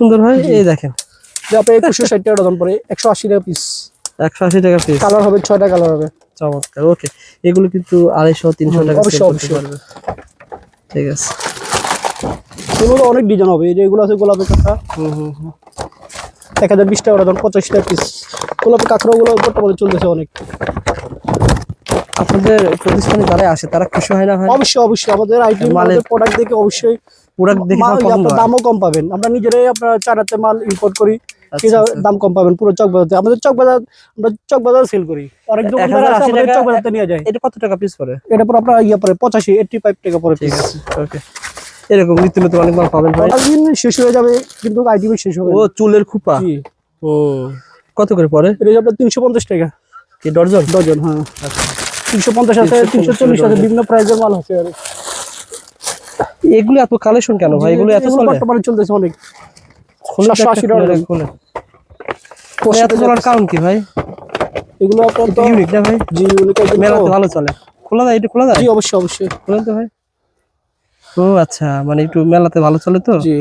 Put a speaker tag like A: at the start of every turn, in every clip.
A: সুন্দর ভাই, এই দেখেন
B: আপনার 2160 টাকা দাম পড়ে, 180 টাকা পিস।
A: 180 টাকা পিস।
B: কালার হবে 6টা কালার হবে।
A: চমৎকার। ওকে, এগুলো কিন্তু 250-300 টাকা সেল করতে পারবে। ঠিক আছে,
B: এগুলো অনেক ডিজাইন হবে। এই যে এগুলো আছে গোলাপের কাঁকড়া, 1020 টাকা দাম, 85 টাকা পিস। গোলাপের কাঁকড়াগুলো বর্তমানে চলতেছে অনেক।
A: আপনাদের প্রতিষ্ঠানে যারা আসে তারা খুশি হয় না ভাই?
B: অবশ্যই অবশ্যই, আমাদের আইটেম আমাদের প্রোডাক্ট দেখে অবশ্যই
A: প্রোডাক্ট দেখে
B: আপনার দামও কম পাবেন। আমরা নিজেরাই আপনার চায়নাতে মাল ইম্পোর্ট করি, দাম কম পাবেন পুরো চকবাজারে। আমাদের চকবাজার, আমরা চকবাজার সেল করি। অনেক দোকানদার আছে আমাদের চকবাজারতে নিয়ে যায়।
A: এটা কত টাকা পিস পড়ে?
B: এটা পরে আপনার পরে 85 টাকা পরে পিস।
A: ওকে, এরকম নিত্য নতুন অনেক মাল পাবেন ভাই।
B: দিন শেষ হয়ে যাবে কিন্তু আইটেম শেষ হবে।
A: ও চুলের খোপা,
B: জি।
A: কত করে পড়ে?
B: এটা আপনার 350 টাকা
A: কি ডজন?
B: ডজন, হ্যাঁ। 350 আছে, 340 আছে, বিভিন্ন প্রাইসের মাল আছে। আর
A: এগুলো এত কালেকশন কেন ভাই? এগুলো এত চলে?
B: বর্তমানে চলতেছে অনেক।
A: 780 টাকা খুলে। এত চলার কারণ কি ভাই?
B: এগুলো আপনার তো
A: ইউনিক না ভাই?
B: জি, ইউনিক।
A: মেলাতে ভালো চলে। খোলা যায়? এটা খোলা যায়?
B: জি অবশ্যই অবশ্যই,
A: খোলেন তো ভাই। ও আচ্ছা, মানে একটু মেলাতে ভালো চলে তো।
B: জি,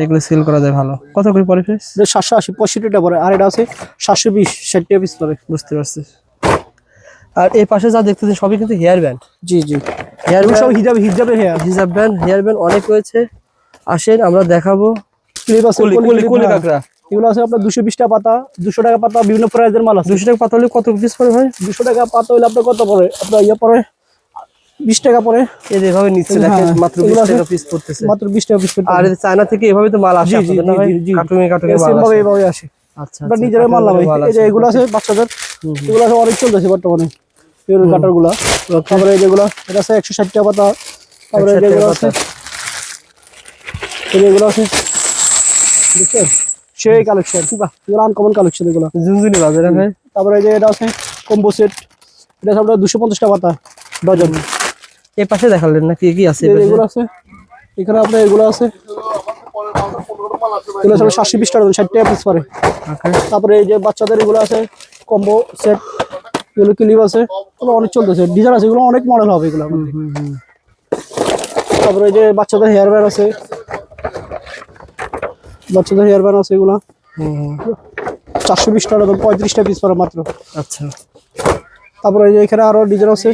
A: এগুলো সেল করা যায় ভালো। কত করে পড়ে পিস?
B: 780 65 টাকা পরে। আর এটা আছে 720 60 টাকা পিস পরে।
A: বুঝতে পারছি। আর এই পাশে যা দেখতেছেন সবই কিন্তু হেয়ার ব্যান্ড।
B: জি জি,
A: হেয়ার ব্যান্ড,
B: সব হিজাবের
A: হিজাব ব্যান্ড, হেয়ার ব্যান্ড অনেক রয়েছে। আসেন আমরা দেখাবো।
B: ক্লিপ আছে,
A: কোলি কাকড়া,
B: এগুলো আছে আপনার 220 টাকা পাতা, 200 টাকা পাতা, বিভিন্ন প্রাইসের মাল আছে।
A: 200 টাকা পাতা হলে কত পিস পড়ে ভাই?
B: 200 টাকা পাতা হলে আপনার কত পড়ে? আপনার পরে 20 টাকা পরে।
A: এই যে এভাবে নিচ্ছে দেখেন, মাত্র 20 টাকা পিস পড়তেছে।
B: মাত্র 20 টাকা পিস পড়তেছে।
A: আর এই চায়না থেকে এভাবে তো মাল আসে আপনাদের না ভাই? কার্টুনে মাল আসে।
B: এভাবে আসে।
A: আচ্ছা,
B: আমরা নিজেরা মাল লাগাই। এই যে এগুলো আছে বাচ্চাদের, এগুলো আছে অনেক চলতেছে বর্তমানে এই কাটারগুলো। তারপরে যেগুলো এটা আছে 160 টাকা পাতা। তারপরে যেগুলো আছে, এগুলো আছে দেখছেন সেই কালেকশন, বাহ, এগুলো আনকমন কালেকশন এগুলো।
A: ঝুনঝুনি বাজারে ভাই।
B: তারপরে যে এটা আছে কম্বো সেট, এটা আছে আপনার 250 টাকা পাতা ডজন।
A: এই পাশে দেখালেন না কি কি আছে?
B: এগুলো আছে এখানে আপনার, এগুলো আছে, এগুলো আছে 720 টাকা 60 টাকা পিস পরে। তারপরে এই যে বাচ্চাদের এগুলো আছে কম্বো সেট, এগুলো ক্লিপ আছে, এগুলো অনেক চলতেছে, ডিজাইন আছে, এগুলো অনেক মডেল হবে এগুলো। তারপরে এই যে বাচ্চাদের হেয়ার ব্যান্ড আছে, বাচ্চাদের হেয়ার ব্যান্ড আছে, এগুলো 420 টাকা 35 টাকা পিস পরে মাত্র।
A: আচ্ছা,
B: তারপরে এই যে এখানে আরো ডিজাইন আছে,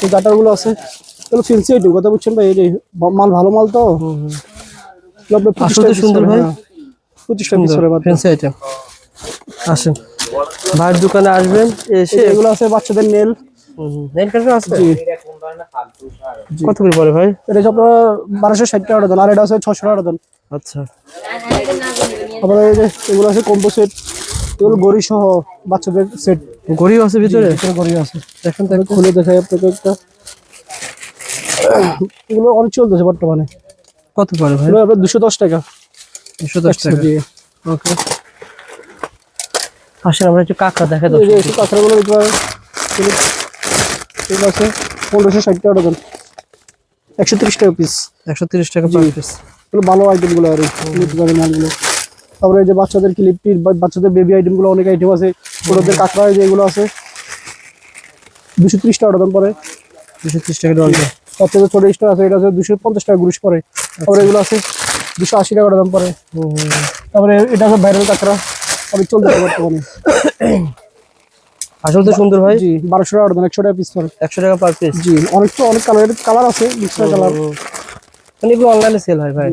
B: এই গাটারগুলো আছে, এগুলো ফেন্সি আইটেম, কথা বুঝছেন ভাই? এই যে মাল ভালো মাল তো।
A: আসলে সুন্দর ভাই,
B: 25 টাকা পিস পরে মাত্র
A: ফেন্সি আইটেম। আসেন ভাইয়ের দোকানে আসবেন এসে।
B: এগুলো আছে বাচ্চাদের নেল,
A: নেল কাটার আছে। কত করে পড়ে ভাই?
B: এটা হচ্ছে আপনার 1260 টাকা ডজন, আর এটা আছে 600 টাকা ডজন।
A: আচ্ছা,
B: তারপরে এই যে এগুলো আছে কম্বো সেট, এগুলো গড়ি সহ বাচ্চাদের সেট।
A: গড়িও আছে ভিতরে?
B: গড়ি আছে,
A: দেখেন তো
B: খুলে দেখাই আপনাকে একটা। এগুলো অনেক চলতেছে বর্তমানে।
A: কত পড়ে ভাই?
B: আপনার 210 টাকা।
A: 210 টাকা। ওকে, আসেন আমরা একটু কাঁকড়া দেখা দাও।
B: এই যে কাঁকড়াগুলো দেখতে পারেন, ঠিক আছে 1560 টাকা ডজন, 130 টাকা পিস।
A: 130 টাকা পার পিস।
B: এগুলো ভালো আইটেমগুলো আর মালগুলো। তারপরে এই যে বাচ্চাদের ক্লিপটির, বাচ্চাদের বেবি আইটেমগুলো অনেক আইটেম আছে। ওদের কাঁকড়া যেগুলো আছে 230 টাকা ডজন পরে।
A: 230 টাকা ডজন।
B: বাচ্চাদের ছোট স্টোর আছে, এটা আছে 250 টাকা গ্রুশ পরে। তারপরে এগুলো আছে 280 টাকা ডজন পরে। তারপরে এটা আছে ভাইরাল কাঁকড়া, অনেক চলতেছে বর্তমানে।
A: আসলে তো সুন্দর ভাই।
B: জি, 1200 টাকা ডজন, 100 টাকা পিস পরে।
A: 100 টাকা পার পিস।
B: জি, অনেক কালার আছে, মিক্সড কালার।
A: মানে এগুলো অনলাইনে সেল হয় ভাই?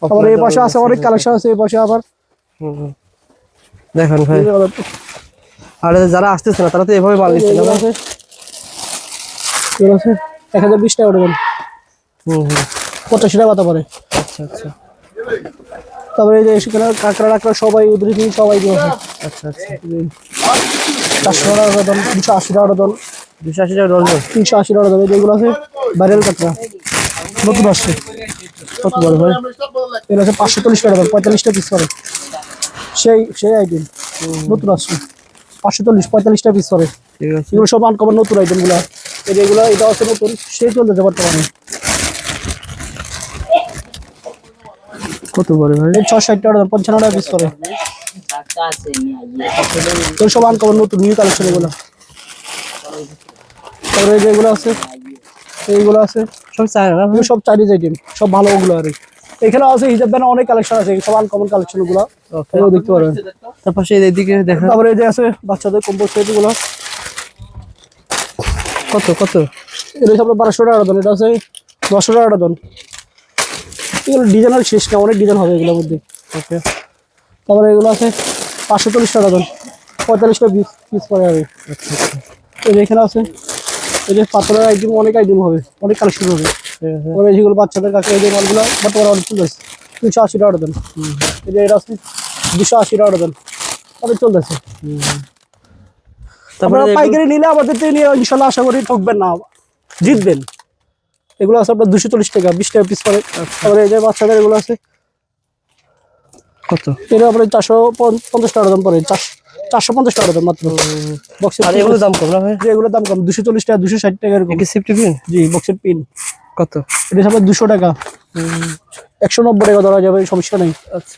B: আবার এই পাশে আছে অনেক কালেকশন আছে, এই পাশে আবার
A: দেখেন ভাই। আর যারা আসতেছে না তারা তো এভাবে মাল নিচ্ছে না।
B: আছে 1020 টাকা ডজন, 85 টাকা পাতা পরে।
A: আচ্ছা আচ্ছা।
B: তারপরে এই যে সেখানে কাঁকড়া টাকড়া সবাই ওদের সবাই দিয়েছে।
A: আচ্ছা আচ্ছা।
B: 400 টাকা ডজন, 280 টাকা ডজন,
A: 280 টাকা ডজন,
B: 380 টাকা ডজন। যেগুলো আছে ভাইরাল কাঁকড়া, নতুন আসছে। কত বড় ভাই? এগুলো আছে 540 টাকা ডজন, 45 টাকা পিস পরে। সেই আইটেম নতুন আসছে, 540 45 টাকা পিস পরে।
A: ঠিক আছে।
B: এগুলো সব আনকমন নতুন আইটেমগুলো। এই যে এগুলো, এটা আছে নতুন, সেই চলতেছে বর্তমানে।
A: কত বড় ভাই?
B: 660 টাকা ডজন, 55 টাকা পিস পরে। এগুলো সব আনকমন নতুন নিউ কালেকশন এগুলো। তারপরে এই যে এগুলো আছে, এইগুলো আছে
A: সব চায়না না?
B: সব চাইনিজ আইটেম, সব ভালো ওগুলো আর এখানে আছে হিজাব ব্যান্ড অনেক কালেকশন আছে, সব আনকমন কালেকশন গুলো আপনারা দেখতে পারেন।
A: তারপর সেই এদিকে দেখেন
B: তারপরে এই যে আছে বাচ্চাদের কম্বল সেট গুলো,
A: কত কত
B: এটা হচ্ছে আপনার 1200 টাকা দাম, এটা আছে 900 টাকা দাম। এগুলো ডিজাইনের শেষ না, অনেক ডিজাইন হবে এগুলোর মধ্যে।
A: ওকে,
B: তারপরে এগুলো আছে 540 টাকা দাম, 45 টাকা পিস করে হবে।
A: আচ্ছা আচ্ছা,
B: এই যে এখানে আছে এই যে পাথরের আইটেম, অনেক আইটেম হবে, অনেক কালেকশন হবে।
A: ঠিক আছে।
B: ওরা যেগুলো বাচ্চাদের কাছে এই যে মালগুলো বর্তমানে অনেক চলতেছে 280 টাকা দাম। এই যে এটা আছে 280 টাকা দাম, অনেক চলতেছে।
A: তারপরে
B: আপনারা পাইকারি নিলে আমাদের থেকে নিয়ে ইনশাল্লাহ আশা করি ঠকবেন না, জিতবেন। এগুলো আছে আপনার 240 টাকা, 20 টাকা পিস করে। তারপরে এই যে বাচ্চাদের এগুলো আছে
A: কত,
B: এটা আপনার 450 টাকা দাম পড়ে, 450 টাকা দাম মাত্র বক্সের।
A: আর এগুলোর দাম কম না ভাই?
B: যে এগুলোর দাম কম, 240 টাকা, 260 টাকা এরকম।
A: কি সেফটি পিন?
B: জি, বক্সের পিন
A: কত?
B: এটা আপনার 200 টাকা, 190 টাকা ধরা যাবে, সমস্যা নেই।
A: আচ্ছা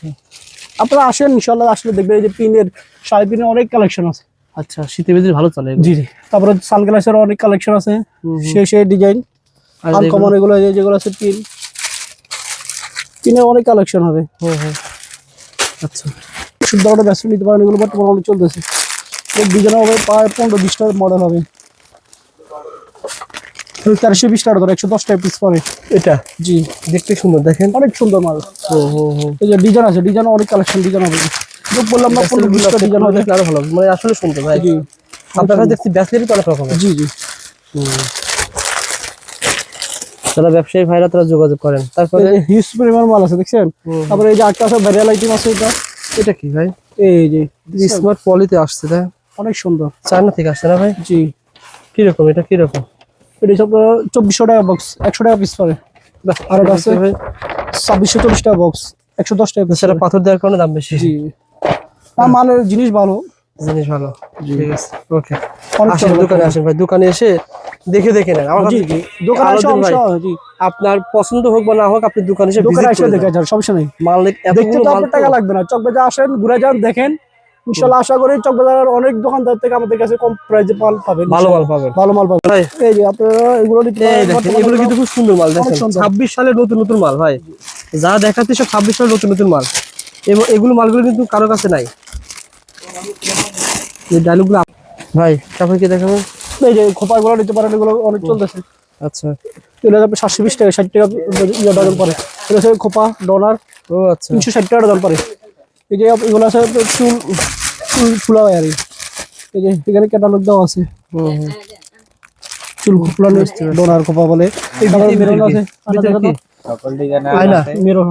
B: আপনারা আসেন ইনশাল্লাহ, আসলে দেখবেন এই যে পিনের, শাড়ি পিনের অনেক কালেকশন আছে।
A: আচ্ছা, শীতের ভিতরে ভালো চলে এগুলো।
B: জি জি, তারপরে সানগ্লাসের অনেক কালেকশন আছে, সেই ডিজাইন
A: আর
B: আনকমন এগুলো, যেগুলো আছে পিনের অনেক কালেকশন হবে।
A: আচ্ছা,
B: শুদ্ধ অর্ডার ব্যস্ত নিতে পারেন, এগুলো বর্তমানে অনেক চলতেছে। ডিজাইন হবে প্রায় 15-20টা মডেল হবে। 420 টাকা ধরে, 110 টাকা পিস পরে
A: এটা
B: জি,
A: দেখতে সুন্দর, দেখেন।
B: অনেক সুন্দর মাল। এই যে ডিজাইন আছে, ডিজাইন অনেক কালেকশন ডিজাইন হবে। বললাম না 15-20টা ডিজাইন হবে।
A: আরো ভালো, মানে আসলে সুন্দর ভাই।
B: জি,
A: আপনার কাছে দেখছি ব্যাসলেটই তো অনেক রকমের।
B: জি জি,
A: যারা ব্যবসায়ী ভাইরা তারা যোগাযোগ করেন। তারপরে
B: হিউজ পরিমাণ মাল আছে দেখছেন। তারপরে এই যে আটটা আছে ভ্যারিয়াল আইটেম আছে।
A: এটা কি ভাই?
B: এই যে
A: স্মার্ট পলিতে আসছে, তাই?
B: অনেক সুন্দর,
A: চায়না থেকে আসছে না ভাই?
B: জি।
A: কিরকম এটা, কিরকম?
B: এটা সব 2400 টাকা বক্স, 100 টাকা পিস পড়ে। আর এটা আছে
A: ভাই
B: 2640 টাকা বক্স, 110 টাকা পিস।
A: সেটা পাথর দেওয়ার কারণে দাম বেশি।
B: জি, মালের জিনিস ভালো,
A: জিনিস ভালো। ঠিক আছে, ওকে।
B: অনেক
A: আসেন দোকানে, আসেন ভাই, দোকানে এসে দেখে দেখে নেন। আমার
B: জি
A: কাছে
B: জি, দোকানে এসে
A: ভাই,
B: জি,
A: আপনার পছন্দ হোক বা না হোক, আপনি দোকানে এসে
B: দোকানে
A: visit
B: এসে
A: করে
B: দেখে
A: যান।
B: যান, সমস্যা নেই।
A: মাল
B: দেখতে
A: এতগুলো
B: তো
A: মাল
B: আপনার
A: তো।
B: টাকা লাগবে না, চকবাজার আসেন, ঘুরে যান, দেখেন। ইনশাল্লাহ আশা করি চকবাজারের অনেক দোকানদার থেকে আমাদের কাছে কম প্রাইসে মাল পাবেন,
A: ভালো মাল পাবেন।
B: ভালো মাল পাবেন।
A: ভাই
B: এই যে আপনারা এগুলো নিতে
A: এই
B: পারেন,
A: দেখেন,
B: বর্তমানে
A: এগুলো কিন্তু খুব সুন্দর মাল। দেখেন
B: সুন্দর।
A: 26 সালের নতুন নতুন মাল ভাই, যা দেখাচ্ছে সব 26 সালের নতুন নতুন মাল। এবং এগুলো মালগুলো কিন্তু কারো কাছে নাই। এই ডায়লগুলো ভাই, তারপর কি দেখাবেন?
B: এই যে খোপাগুলো নিতে পারেন, এগুলো অনেক চলতেছে।
A: আচ্ছা,
B: এগুলো আপনি 720 টাকা, 60 টাকা ডজন পরে। এটা হচ্ছে খোপা ডলার,
A: ও আচ্ছা,
B: 360 টাকা ডজন পরে। এই যে এগুলো আছে আপনার চুল ফুলা হয় আর কি। এই যে এখানে ক্যাটালগ দেওয়া আছে, চুল ফুলানো ডলার খোপা বলে। তারপরে মেরুন আছে,
A: ভিতরে কি?
C: সকল ডিজাইন
A: আয়না?
B: মেরুন,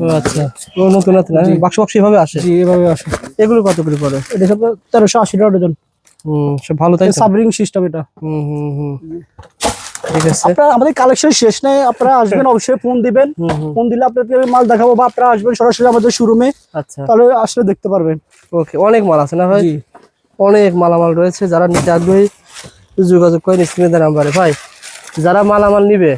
A: ও আচ্ছা, ও নতুন নতুন বাক্স বাক্স এভাবে আসে।
B: জি এভাবে আসে।
A: এগুলো কত করে পড়ে?
B: এটা সব 1380 টাকা ডজন,
A: সব ভালো, তাই তো?
B: সাবরিং সিস্টেম এটা।
A: ঠিক আছে।
B: আপনারা, আমাদের কালেকশন শেষ নেই, আপনারা আসবেন অবশ্যই, ফোন দিবেন। ফোন দিলে আপনাদেরকে মাল দেখাবো, বা আপনারা আসবেন সরাসরি আমাদের শোরুমে,
A: আচ্ছা,
B: তাহলে আসলে দেখতে পারবেন।
A: ওকে। অনেক মাল আছে না ভাই?
B: জি,
A: অনেক মালামাল রয়েছে। যারা নিতে আগ্রহী যোগাযোগ করেন স্ক্রিনে দেওয়া নাম্বারে। ভাই যারা মালামাল নিবে